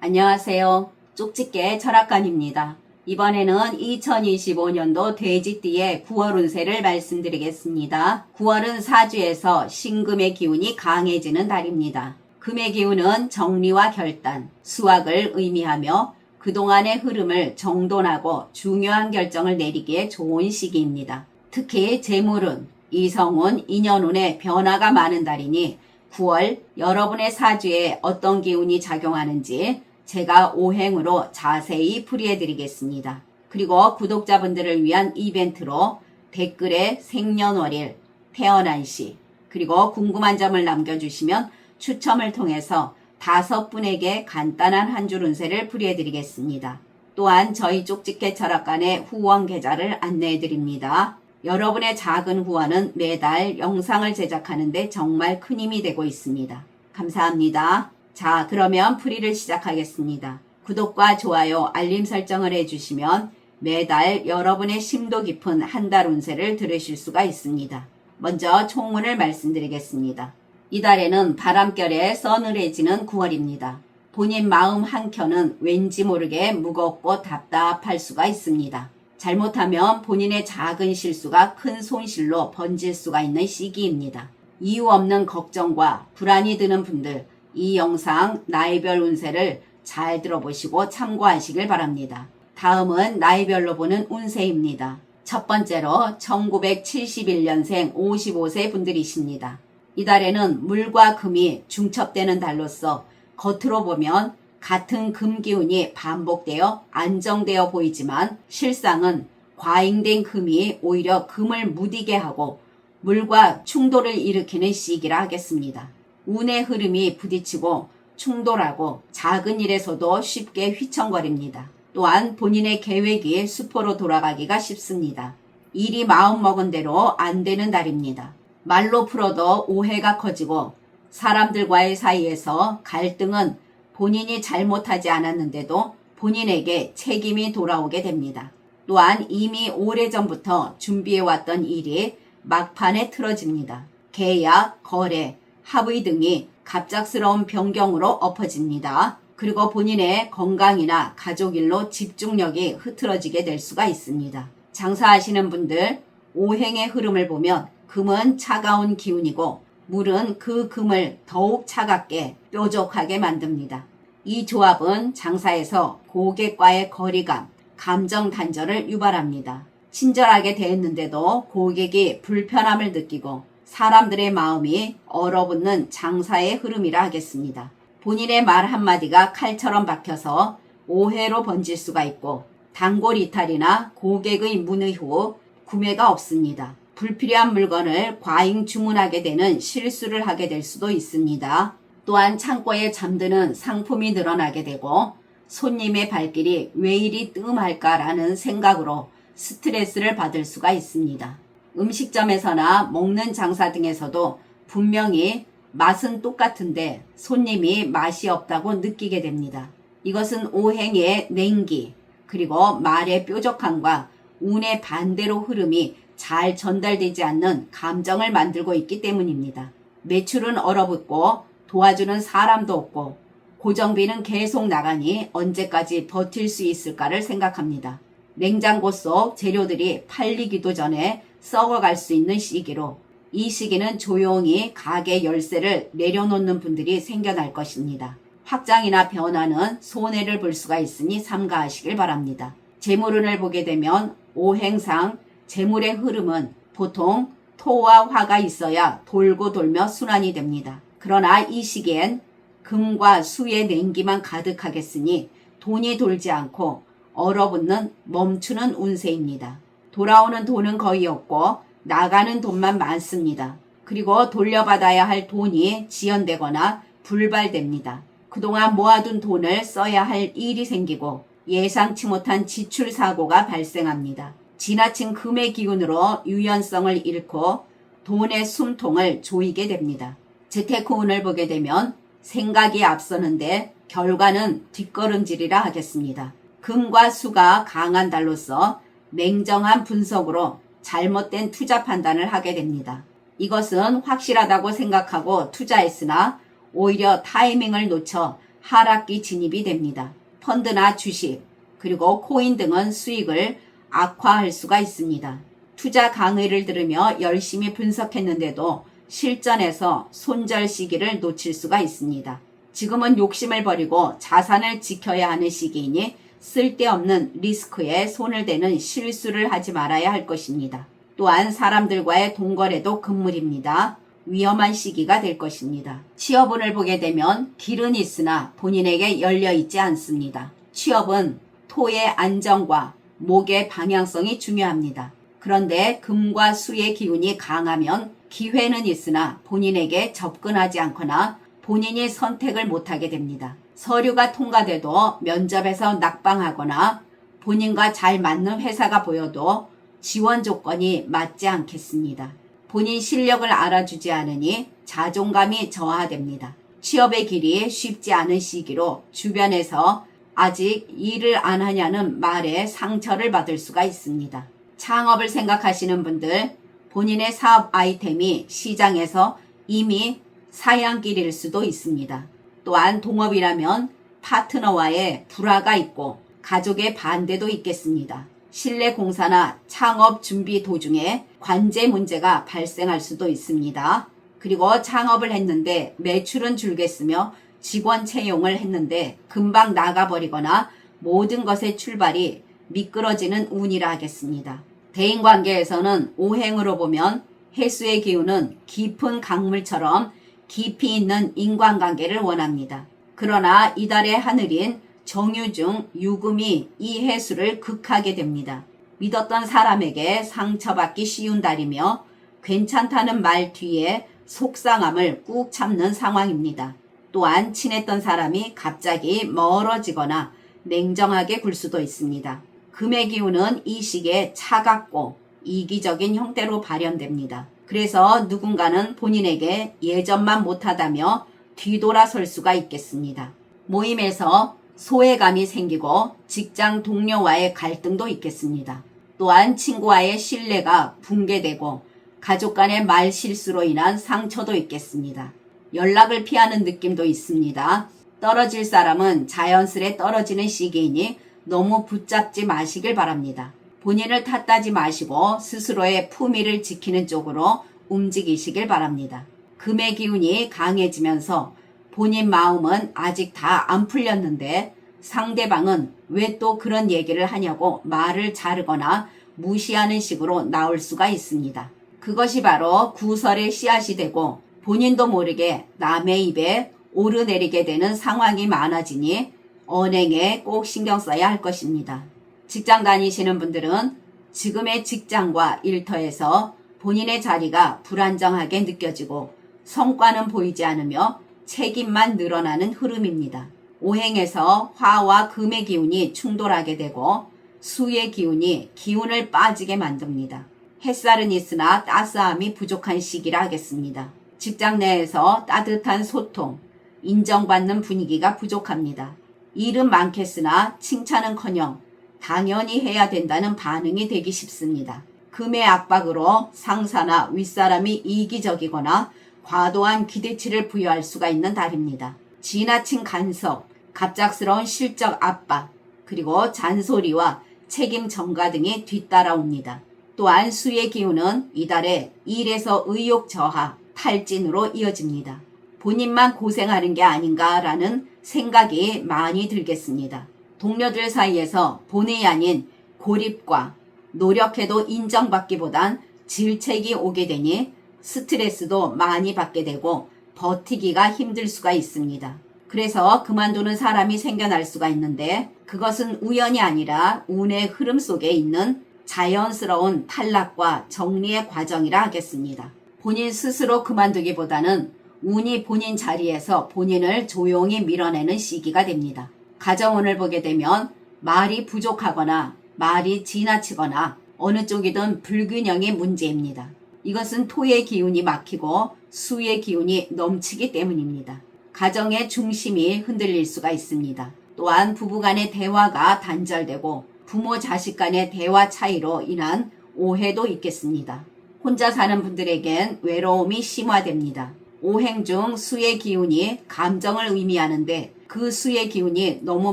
안녕하세요. 쪽집게 철학관입니다. 이번에는 2025년도 돼지띠의 9월 운세를 말씀드리겠습니다. 9월은 사주에서 신금의 기운이 강해지는 달입니다. 금의 기운은 정리와 결단, 수확을 의미하며 그동안의 흐름을 정돈하고 중요한 결정을 내리기에 좋은 시기입니다. 특히 재물운, 이성운, 인연운의 변화가 많은 달이니 9월 여러분의 사주에 어떤 기운이 작용하는지 제가 오행으로 자세히 풀이해 드리겠습니다. 그리고 구독자분들을 위한 이벤트로 댓글에 생년월일, 태어난 시, 그리고 궁금한 점을 남겨주시면 추첨을 통해서 5분에게 간단한 한 줄 운세를 풀이해 드리겠습니다. 또한 저희 쪽집게 철학관의 후원 계좌를 안내해 드립니다. 여러분의 작은 후원은 매달 영상을 제작하는 데 정말 큰 힘이 되고 있습니다. 감사합니다. 자, 그러면 풀이를 시작하겠습니다. 구독과 좋아요, 알림 설정을 해주시면 매달 여러분의 심도 깊은 한 달 운세를 들으실 수가 있습니다. 먼저 총운을 말씀드리겠습니다. 이달에는 바람결에 서늘해지는 9월입니다. 본인 마음 한켠은 왠지 모르게 무겁고 답답할 수가 있습니다. 잘못하면 본인의 작은 실수가 큰 손실로 번질 수가 있는 시기입니다. 이유 없는 걱정과 불안이 드는 분들, 이 영상 나이별 운세를 잘 들어보시고 참고하시길 바랍니다. 다음은 나이별로 보는 운세입니다. 첫 번째로 1971년생 55세 분들이십니다. 이달에는 물과 금이 중첩되는 달로서 겉으로 보면 같은 금 기운이 반복되어 안정되어 보이지만 실상은 과잉된 금이 오히려 금을 무디게 하고 물과 충돌을 일으키는 시기라 하겠습니다. 운의 흐름이 부딪히고 충돌하고 작은 일에서도 쉽게 휘청거립니다. 또한 본인의 계획이 수포로 돌아가기가 쉽습니다. 일이 마음먹은 대로 안 되는 달입니다. 말로 풀어도 오해가 커지고 사람들과의 사이에서 갈등은 본인이 잘못하지 않았는데도 본인에게 책임이 돌아오게 됩니다. 또한 이미 오래전부터 준비해왔던 일이 막판에 틀어집니다. 계약, 거래, 합의 등이 갑작스러운 변경으로 엎어집니다. 그리고 본인의 건강이나 가족 일로 집중력이 흐트러지게 될 수가 있습니다. 장사하시는 분들 오행의 흐름을 보면 금은 차가운 기운이고 물은 그 금을 더욱 차갑게 뾰족하게 만듭니다. 이 조합은 장사에서 고객과의 거리감, 감정 단절을 유발합니다. 친절하게 대했는데도 고객이 불편함을 느끼고 사람들의 마음이 얼어붙는 장사의 흐름이라 하겠습니다. 본인의 말 한마디가 칼처럼 박혀서 오해로 번질 수가 있고 단골 이탈이나 고객의 문의 후 구매가 없습니다. 불필요한 물건을 과잉 주문하게 되는 실수를 하게 될 수도 있습니다. 또한 창고에 잠드는 상품이 늘어나게 되고 손님의 발길이 왜 이리 뜸할까라는 생각으로 스트레스를 받을 수가 있습니다. 음식점에서나 먹는 장사 등에서도 분명히 맛은 똑같은데 손님이 맛이 없다고 느끼게 됩니다. 이것은 오행의 냉기, 그리고 말의 뾰족함과 운의 반대로 흐름이 잘 전달되지 않는 감정을 만들고 있기 때문입니다. 매출은 얼어붙고 도와주는 사람도 없고 고정비는 계속 나가니 언제까지 버틸 수 있을까를 생각합니다. 냉장고 속 재료들이 팔리기도 전에 썩어갈 수 있는 시기로 이 시기는 조용히 가게 열쇠를 내려놓는 분들이 생겨날 것입니다. 확장이나 변화는 손해를 볼 수가 있으니 삼가하시길 바랍니다. 재물운을 보게 되면 오행상 재물의 흐름은 보통 토와 화가 있어야 돌고 돌며 순환이 됩니다. 그러나 이 시기엔 금과 수의 냉기만 가득하겠으니 돈이 돌지 않고 얼어붙는 멈추는 운세입니다. 돌아오는 돈은 거의 없고 나가는 돈만 많습니다. 그리고 돌려받아야 할 돈이 지연되거나 불발됩니다. 그동안 모아둔 돈을 써야 할 일이 생기고 예상치 못한 지출 사고가 발생합니다. 지나친 금의 기운으로 유연성을 잃고 돈의 숨통을 조이게 됩니다. 재테크 운을 보게 되면 생각이 앞서는데 결과는 뒷걸음질이라 하겠습니다. 금과 수가 강한 달로서 냉정한 분석으로 잘못된 투자 판단을 하게 됩니다. 이것은 확실하다고 생각하고 투자했으나 오히려 타이밍을 놓쳐 하락기 진입이 됩니다. 펀드나 주식, 그리고 코인 등은 수익을 악화할 수가 있습니다. 투자 강의를 들으며 열심히 분석했는데도 실전에서 손절 시기를 놓칠 수가 있습니다. 지금은 욕심을 버리고 자산을 지켜야 하는 시기이니 쓸데없는 리스크에 손을 대는 실수를 하지 말아야 할 것입니다. 또한 사람들과의 동거래도 금물입니다. 위험한 시기가 될 것입니다. 취업운을 보게 되면 길은 있으나 본인에게 열려 있지 않습니다. 취업은 토의 안정과 목의 방향성이 중요합니다. 그런데 금과 수의 기운이 강하면 기회는 있으나 본인에게 접근하지 않거나 본인이 선택을 못하게 됩니다. 서류가 통과돼도 면접에서 낙방하거나 본인과 잘 맞는 회사가 보여도 지원 조건이 맞지 않겠습니다. 본인 실력을 알아주지 않으니 자존감이 저하됩니다. 취업의 길이 쉽지 않은 시기로 주변에서 아직 일을 안 하냐는 말에 상처를 받을 수가 있습니다. 창업을 생각하시는 분들, 본인의 사업 아이템이 시장에서 이미 사양길일 수도 있습니다. 또한 동업이라면 파트너와의 불화가 있고 가족의 반대도 있겠습니다. 실내 공사나 창업 준비 도중에 관제 문제가 발생할 수도 있습니다. 그리고 창업을 했는데 매출은 줄겠으며 직원 채용을 했는데 금방 나가버리거나 모든 것의 출발이 미끄러지는 운이라 하겠습니다. 대인관계에서는 오행으로 보면 해수의 기운은 깊은 강물처럼 깊이 있는 인간관계를 원합니다. 그러나 이달의 하늘인 정유중 유금이 이 해수를 극하게 됩니다. 믿었던 사람에게 상처받기 쉬운 달이며 괜찮다는 말 뒤에 속상함을 꾹 참는 상황입니다. 또한 친했던 사람이 갑자기 멀어지거나 냉정하게 굴 수도 있습니다. 금의 기운은 이 시기에 차갑고 이기적인 형태로 발현됩니다. 그래서 누군가는 본인에게 예전만 못하다며 뒤돌아설 수가 있겠습니다. 모임에서 소외감이 생기고 직장 동료와의 갈등도 있겠습니다. 또한 친구와의 신뢰가 붕괴되고 가족 간의 말 실수로 인한 상처도 있겠습니다. 연락을 피하는 느낌도 있습니다. 떨어질 사람은 자연스레 떨어지는 시기이니 너무 붙잡지 마시길 바랍니다. 본인을 탓하지 마시고 스스로의 품위를 지키는 쪽으로 움직이시길 바랍니다. 금의 기운이 강해지면서 본인 마음은 아직 다 안 풀렸는데 상대방은 왜 또 그런 얘기를 하냐고 말을 자르거나 무시하는 식으로 나올 수가 있습니다. 그것이 바로 구설의 씨앗이 되고 본인도 모르게 남의 입에 오르내리게 되는 상황이 많아지니 언행에 꼭 신경 써야 할 것입니다. 직장 다니시는 분들은 지금의 직장과 일터에서 본인의 자리가 불안정하게 느껴지고 성과는 보이지 않으며 책임만 늘어나는 흐름입니다. 오행에서 화와 금의 기운이 충돌하게 되고 수의 기운이 기운을 빠지게 만듭니다. 햇살은 있으나 따스함이 부족한 시기라 하겠습니다. 직장 내에서 따뜻한 소통, 인정받는 분위기가 부족합니다. 일은 많겠으나 칭찬은커녕 당연히 해야 된다는 반응이 되기 쉽습니다. 금의 압박으로 상사나 윗사람이 이기적이거나 과도한 기대치를 부여할 수가 있는 달입니다. 지나친 간섭, 갑작스러운 실적 압박, 그리고 잔소리와 책임 전가 등이 뒤따라옵니다. 또한 수의 기운은 이달에 일에서 의욕 저하, 탈진으로 이어집니다. 본인만 고생하는 게 아닌가라는 생각이 많이 들겠습니다. 동료들 사이에서 본의 아닌 고립과 노력해도 인정받기보단 질책이 오게 되니 스트레스도 많이 받게 되고 버티기가 힘들 수가 있습니다. 그래서 그만두는 사람이 생겨날 수가 있는데 그것은 우연이 아니라 운의 흐름 속에 있는 자연스러운 탈락과 정리의 과정이라 하겠습니다. 본인 스스로 그만두기보다는 운이 본인 자리에서 본인을 조용히 밀어내는 시기가 됩니다. 가정운을 보게 되면 말이 부족하거나 말이 지나치거나 어느 쪽이든 불균형이 문제입니다. 이것은 토의 기운이 막히고 수의 기운이 넘치기 때문입니다. 가정의 중심이 흔들릴 수가 있습니다. 또한 부부간의 대화가 단절되고 부모 자식 간의 대화 차이로 인한 오해도 있겠습니다. 혼자 사는 분들에겐 외로움이 심화됩니다. 오행 중 수의 기운이 감정을 의미하는데 그 수의 기운이 너무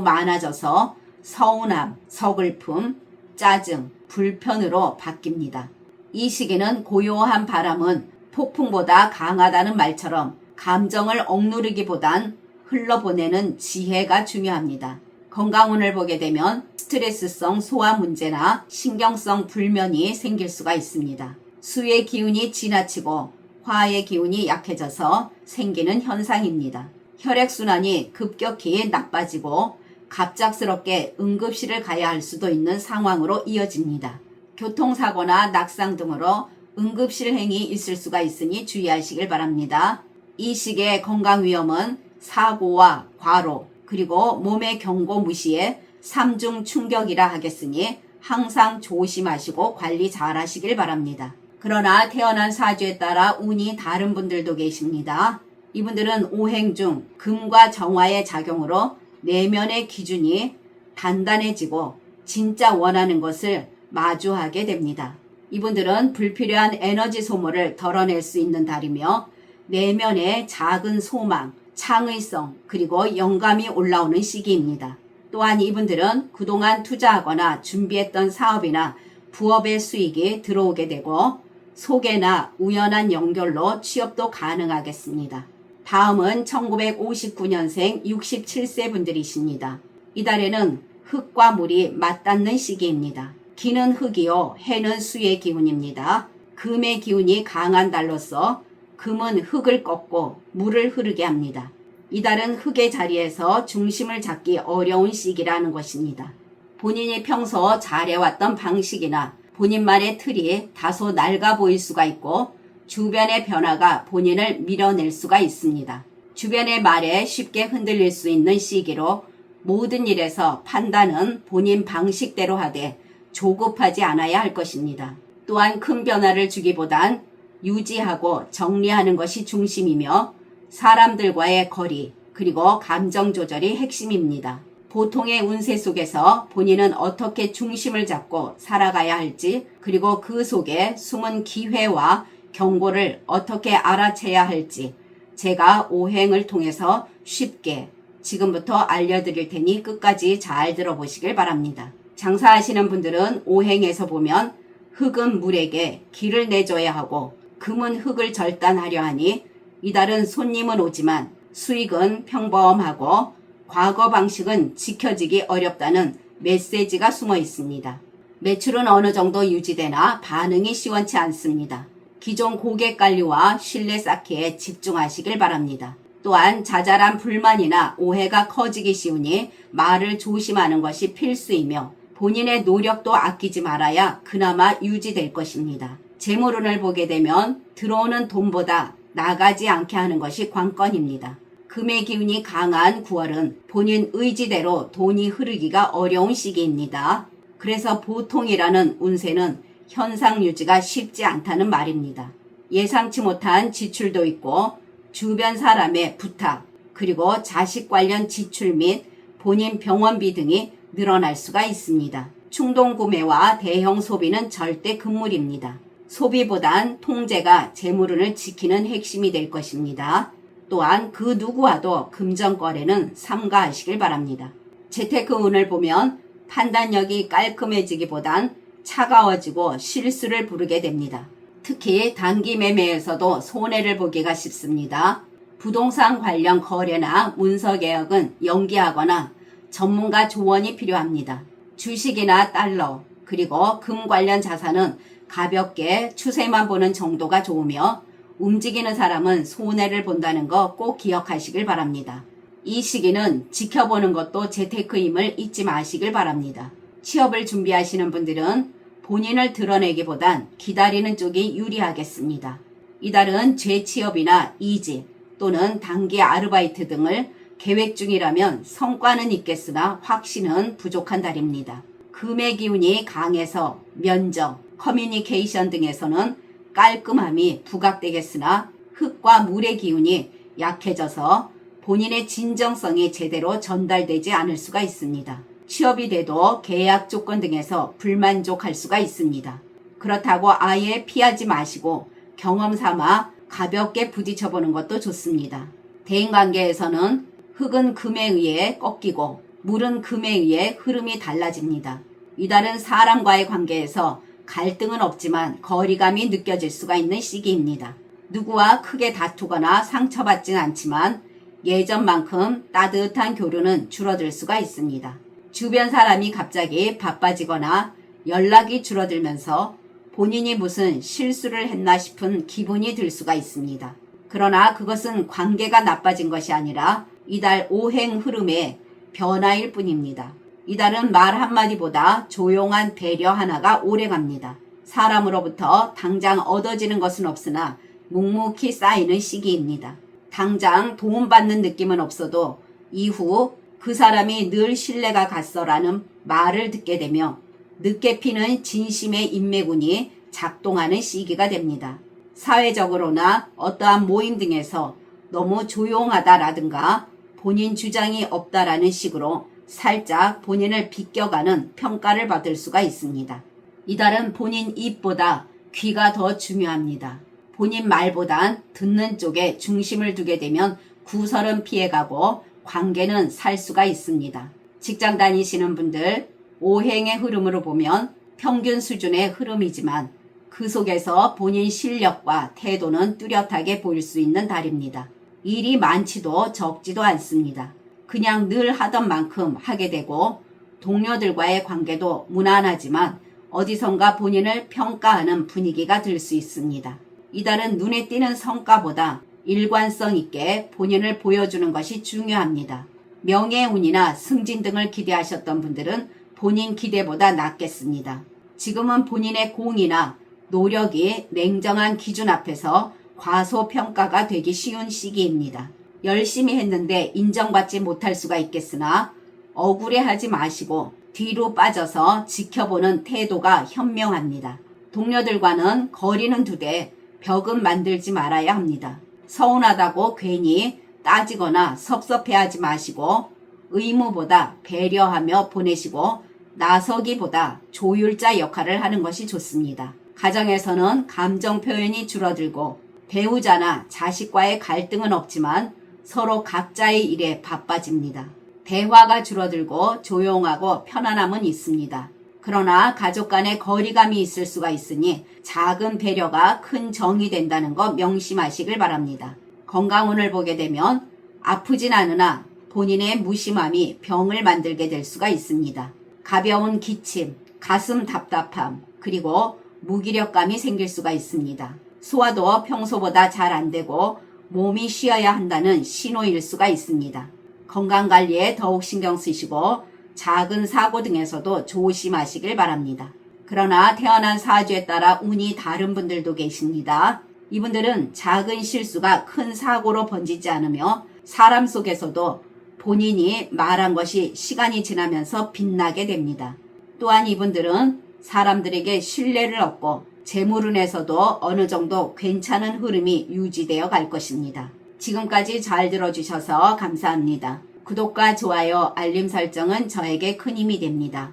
많아져서 서운함, 서글픔, 짜증, 불편으로 바뀝니다. 이 시기는 고요한 바람은 폭풍보다 강하다는 말처럼 감정을 억누르기보단 흘러보내는 지혜가 중요합니다. 건강운을 보게 되면 스트레스성 소화 문제나 신경성 불면이 생길 수가 있습니다. 수의 기운이 지나치고 화의 기운이 약해져서 생기는 현상입니다. 혈액순환이 급격히 나빠지고 갑작스럽게 응급실을 가야 할 수도 있는 상황으로 이어집니다. 교통사고나 낙상 등으로 응급실 행위 있을 수가 있으니 주의하시길 바랍니다. 이 시기의 건강위험은 사고와 과로 그리고 몸의 경고 무시에 삼중 충격이라 하겠으니 항상 조심하시고 관리 잘 하시길 바랍니다. 그러나 태어난 사주에 따라 운이 다른 분들도 계십니다. 이분들은 오행 중 금과 정화의 작용으로 내면의 기준이 단단해지고 진짜 원하는 것을 마주하게 됩니다. 이분들은 불필요한 에너지 소모를 덜어낼 수 있는 달이며 내면의 작은 소망, 창의성, 그리고 영감이 올라오는 시기입니다. 또한 이분들은 그동안 투자하거나 준비했던 사업이나 부업의 수익이 들어오게 되고 소개나 우연한 연결로 취업도 가능하겠습니다. 다음은 1959년생 67세 분들이십니다. 이달에는 흙과 물이 맞닿는 시기입니다. 기는 흙이요, 해는 수의 기운입니다. 금의 기운이 강한 달로서 금은 흙을 꺾고 물을 흐르게 합니다. 이달은 흙의 자리에서 중심을 잡기 어려운 시기라는 것입니다. 본인이 평소 잘해왔던 방식이나 본인만의 틀이 다소 낡아 보일 수가 있고 주변의 변화가 본인을 밀어낼 수가 있습니다. 주변의 말에 쉽게 흔들릴 수 있는 시기로 모든 일에서 판단은 본인 방식대로 하되 조급하지 않아야 할 것입니다. 또한 큰 변화를 주기보단 유지하고 정리하는 것이 중심이며 사람들과의 거리 그리고 감정 조절이 핵심입니다. 보통의 운세 속에서 본인은 어떻게 중심을 잡고 살아가야 할지 그리고 그 속에 숨은 기회와 경고를 어떻게 알아채야 할지 제가 오행을 통해서 쉽게 지금부터 알려드릴 테니 끝까지 잘 들어보시길 바랍니다. 장사하시는 분들은 오행에서 보면 흙은 물에게 길을 내줘야 하고 금은 흙을 절단하려 하니 이달은 손님은 오지만 수익은 평범하고 과거 방식은 지켜지기 어렵다는 메시지가 숨어 있습니다. 매출은 어느 정도 유지되나 반응이 시원치 않습니다. 기존 고객 관리와 신뢰 쌓기에 집중하시길 바랍니다. 또한 자잘한 불만이나 오해가 커지기 쉬우니 말을 조심하는 것이 필수이며 본인의 노력도 아끼지 말아야 그나마 유지될 것입니다. 재물운을 보게 되면 들어오는 돈보다 나가지 않게 하는 것이 관건입니다. 금의 기운이 강한 9월은 본인 의지대로 돈이 흐르기가 어려운 시기입니다. 그래서 보통이라는 운세는 현상 유지가 쉽지 않다는 말입니다. 예상치 못한 지출도 있고 주변 사람의 부탁 그리고 자식 관련 지출 및 본인 병원비 등이 늘어날 수가 있습니다. 충동 구매와 대형 소비는 절대 금물입니다. 소비보단 통제가 재물운을 지키는 핵심이 될 것입니다. 또한 그 누구와도 금전거래는 삼가하시길 바랍니다. 재테크 운을 보면 판단력이 깔끔해지기보단 차가워지고 실수를 부르게 됩니다. 특히 단기 매매에서도 손해를 보기가 쉽습니다. 부동산 관련 거래나 문서 개혁은 연기하거나 전문가 조언이 필요합니다. 주식이나 달러 그리고 금 관련 자산은 가볍게 추세만 보는 정도가 좋으며 움직이는 사람은 손해를 본다는 거 꼭 기억하시길 바랍니다. 이 시기는 지켜보는 것도 재테크임을 잊지 마시길 바랍니다. 취업을 준비하시는 분들은 본인을 드러내기보단 기다리는 쪽이 유리하겠습니다. 이달은 재취업이나 이직 또는 단기 아르바이트 등을 계획 중이라면 성과는 있겠으나 확신은 부족한 달입니다. 금의 기운이 강해서 면접, 커뮤니케이션 등에서는 깔끔함이 부각되겠으나 흙과 물의 기운이 약해져서 본인의 진정성이 제대로 전달되지 않을 수가 있습니다. 취업이 돼도 계약 조건 등에서 불만족할 수가 있습니다. 그렇다고 아예 피하지 마시고 경험 삼아 가볍게 부딪혀보는 것도 좋습니다. 대인관계에서는 흙은 금에 의해 꺾이고 물은 금에 의해 흐름이 달라집니다. 이달은 사람과의 관계에서 갈등은 없지만 거리감이 느껴질 수가 있는 시기입니다. 누구와 크게 다투거나 상처받진 않지만 예전만큼 따뜻한 교류는 줄어들 수가 있습니다. 주변 사람이 갑자기 바빠지거나 연락이 줄어들면서 본인이 무슨 실수를 했나 싶은 기분이 들 수가 있습니다. 그러나 그것은 관계가 나빠진 것이 아니라 이달 오행 흐름의 변화일 뿐입니다. 이달은 말 한마디보다 조용한 배려 하나가 오래갑니다. 사람으로부터 당장 얻어지는 것은 없으나 묵묵히 쌓이는 시기입니다. 당장 도움받는 느낌은 없어도 이후 그 사람이 늘 신뢰가 갔어라는 말을 듣게 되며 늦게 피는 진심의 인맥운이 작동하는 시기가 됩니다. 사회적으로나 어떠한 모임 등에서 너무 조용하다라든가 본인 주장이 없다라는 식으로 살짝 본인을 비껴가는 평가를 받을 수가 있습니다. 이달은 본인 입보다 귀가 더 중요합니다. 본인 말보단 듣는 쪽에 중심을 두게 되면 구설은 피해가고 관계는 살 수가 있습니다. 직장 다니시는 분들 오행의 흐름으로 보면 평균 수준의 흐름이지만 그 속에서 본인 실력과 태도는 뚜렷하게 보일 수 있는 달입니다. 일이 많지도 적지도 않습니다. 그냥 늘 하던 만큼 하게 되고 동료들과의 관계도 무난하지만 어디선가 본인을 평가하는 분위기가 들 수 있습니다. 이달은 눈에 띄는 성과보다 일관성 있게 본인을 보여주는 것이 중요합니다. 명예운이나 승진 등을 기대하셨던 분들은 본인 기대보다 낫겠습니다. 지금은 본인의 공이나 노력이 냉정한 기준 앞에서 과소평가가 되기 쉬운 시기입니다. 열심히 했는데 인정받지 못할 수가 있겠으나 억울해하지 마시고 뒤로 빠져서 지켜보는 태도가 현명합니다. 동료들과는 거리는 두되 벽은 만들지 말아야 합니다. 서운하다고 괜히 따지거나 섭섭해하지 마시고 의무보다 배려하며 보내시고 나서기보다 조율자 역할을 하는 것이 좋습니다. 가정에서는 감정 표현이 줄어들고 배우자나 자식과의 갈등은 없지만 서로 각자의 일에 바빠집니다. 대화가 줄어들고 조용하고 편안함은 있습니다. 그러나 가족 간의 거리감이 있을 수가 있으니 작은 배려가 큰 정이 된다는 거 명심하시길 바랍니다. 건강운을 보게 되면 아프진 않으나 본인의 무심함이 병을 만들게 될 수가 있습니다. 가벼운 기침, 가슴 답답함, 그리고 무기력감이 생길 수가 있습니다. 소화도 평소보다 잘 안 되고 몸이 쉬어야 한다는 신호일 수가 있습니다. 건강관리에 더욱 신경 쓰시고 작은 사고 등에서도 조심하시길 바랍니다. 그러나 태어난 사주에 따라 운이 다른 분들도 계십니다. 이분들은 작은 실수가 큰 사고로 번지지 않으며 사람 속에서도 본인이 말한 것이 시간이 지나면서 빛나게 됩니다. 또한 이분들은 사람들에게 신뢰를 얻고 재물운에서도 어느 정도 괜찮은 흐름이 유지되어 갈 것입니다. 지금까지 잘 들어주셔서 감사합니다. 구독과 좋아요, 알림 설정은 저에게 큰 힘이 됩니다.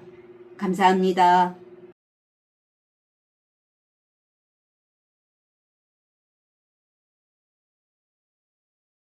감사합니다.